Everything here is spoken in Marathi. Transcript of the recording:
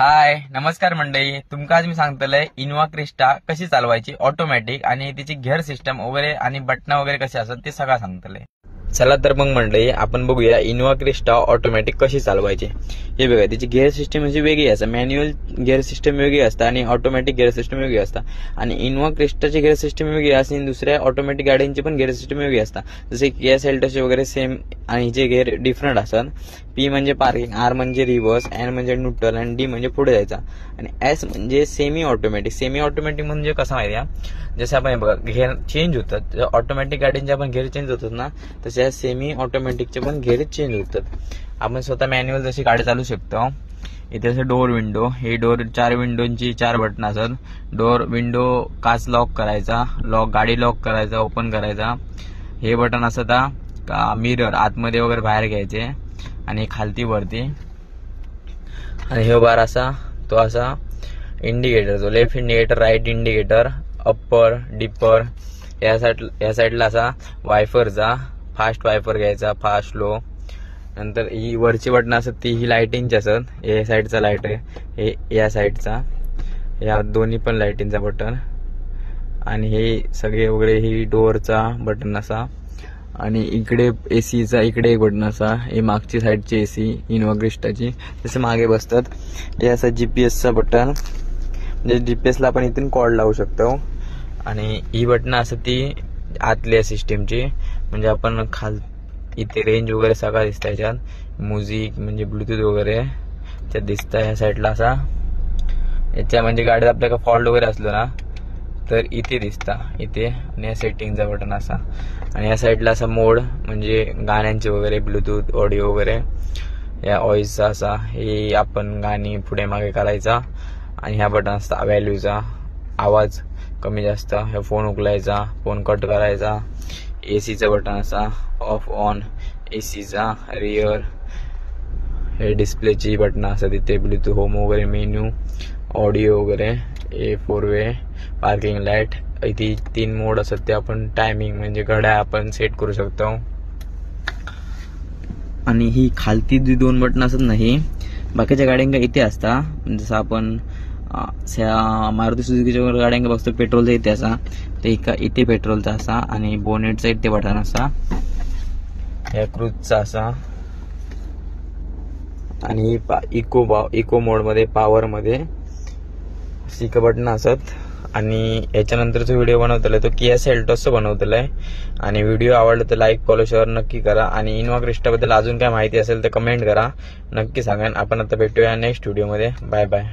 हाय नमस्कार मंडळी, तुमका आज मी सांगतलंय इनोवा क्रिस्टा कशी चालवायची ऑटोमॅटिक आणि तिची गिअर सिस्टम वगैरे आणि बटना वगैरे कशी असतात ते सगळं सांगतलंय. चला तर मग मंडळी आपण बघूया इनोवा क्रिस्टा ऑटोमॅटिक कशी चालवायची. हे बघा, तिची गिअर सिस्टम अशी वेगळी असते. मॅन्युअल गिअर सिस्टम वेगळी असते आणि ऑटोमॅटिक गिअर सिस्टम वेगळी असते. आणि इनोवा क्रिस्टाची गिअर सिस्टम वेगळी असते आणि दुसऱ्या ऑटोमॅटिक गाड्यांची पण गिअर सिस्टम वेगळी असते. जसे किया सेल्टोसचे वगैरे सेम आणि हिचे गिअर डिफरंट असतात. पी म्हणजे पार्किंग, आर म्हणजे रिव्हर्स, एन म्हणजे न्यूट्रल आणि डी म्हणजे पुढे जायचा आणि एस म्हणजे सेमी ऑटोमॅटिक. सेमी ऑटोमॅटिक म्हणजे कसं माहिती आहे, जसं आपण बघा गिअर चेंज होतात. ऑटोमॅटिक गाड्यांचे आपण गिअर चेंज होतात ना, तसे सेमी ऑटोमॅटिकचे पण गिअर चेंज होतात. आपण स्वतः मॅन्युअल जशी गाडी चालू शकतो. इथे असं डोर विंडो, हे डोर 4 विंडोची 4 बटन असतात. डोर विंडो काच लॉक करायचा, गाडी लॉक करायचा, ओपन करायचा. हे बटन असत का मिरर आतमध्ये वगैरे बाहेर घ्यायचे आणि खालती वरती. आणि हे बार असा तो असा इंडिकेटर, जो left indicator, right indicator, upper dipper. या साईडला असा वायफरचा, फास्ट वायफर घ्यायचा, फास्ट लो. नंतर ही वरची बटन असत ती ही लाइटिंगची असत. हे साईडचा लाईट आहे, हे या साईडचा, या दोन्ही पण लाइटिंगचा बटन. आणि हे सगळे वगैरे ही डोअरचा बटन असा. आणि इकडे एसीचा इकडे एक बटन असा. हे मागची साईडची एसी इनोवा क्रिस्टाची, जसे मागे बसतात. हे असं जीपीएसचा बटन, म्हणजे जीपीएसला आपण इथून कॉर्ड लावू शकतो. आणि ही बटन असं ती आतल्या सिस्टीमची, म्हणजे आपण इथे रेंज वगैरे सगळं दिसतं. याच्यात म्युझिक म्हणजे ब्लूटूथ वगैरे त्यात दिसतं. ह्या साईडला असा याच्या म्हणजे गाडीत आपल्याला फॉल्ट वगैरे असलो ना तर इथे दिसता इथे. आणि या सेटिंगचा बटन असा. आणि या साईडला असा मोड म्हणजे गाण्यांचे वगैरे ब्लूटूथ ऑडिओ वगैरे. या व्हॉइसचा असा, हे आपण गाणी पुढे मागे करायचा. आणि ह्या बटन असता व्हॅल्यूचा, आवाज कमी जास्त. हे फोन उचलायचा, फोन कट करायचा. एसीचा बटन असा ऑफ ऑन एसीचा. रिअर हे डिस्प्लेची बटन असतात तिथे, ब्लूटूथ होम वगैरे, मेन्यू, ऑडिओ वगैरे. ए 4 वे, पार्किंग लाईट. इथे 3 मोड असतात ते आपण टायमिंग म्हणजे घड्याळ आपण सेट करू शकतो. आणि ही खालती जी 2 बटन असतात ना, ही बाकीच्या गाड्यांका इथे असता. जसं आपण मारुती सुझुकीच्या गाड्यांका बघतो पेट्रोलचा इथे असा, ते इथे पेट्रोलचा असा. आणि बोनेटचा इथे बटन असा, या क्रूजचा असा. आणि इको मोड मध्ये, पॉवर मध्ये सिक बटन असत. आणि याच्यानंतरचा व्हिडिओ बनवतलाय तो किया सेल्टोसचा बनवतलाय. आणि व्हिडिओ आवडला तर लाईक, फॉलो, शेअर नक्की करा. आणि इनोवा क्रिस्टा बद्दल अजून काय माहिती असेल तर कमेंट करा, नक्की सांगा. आपण आता भेटूया नेक्स्ट व्हिडिओमध्ये. Bye bye.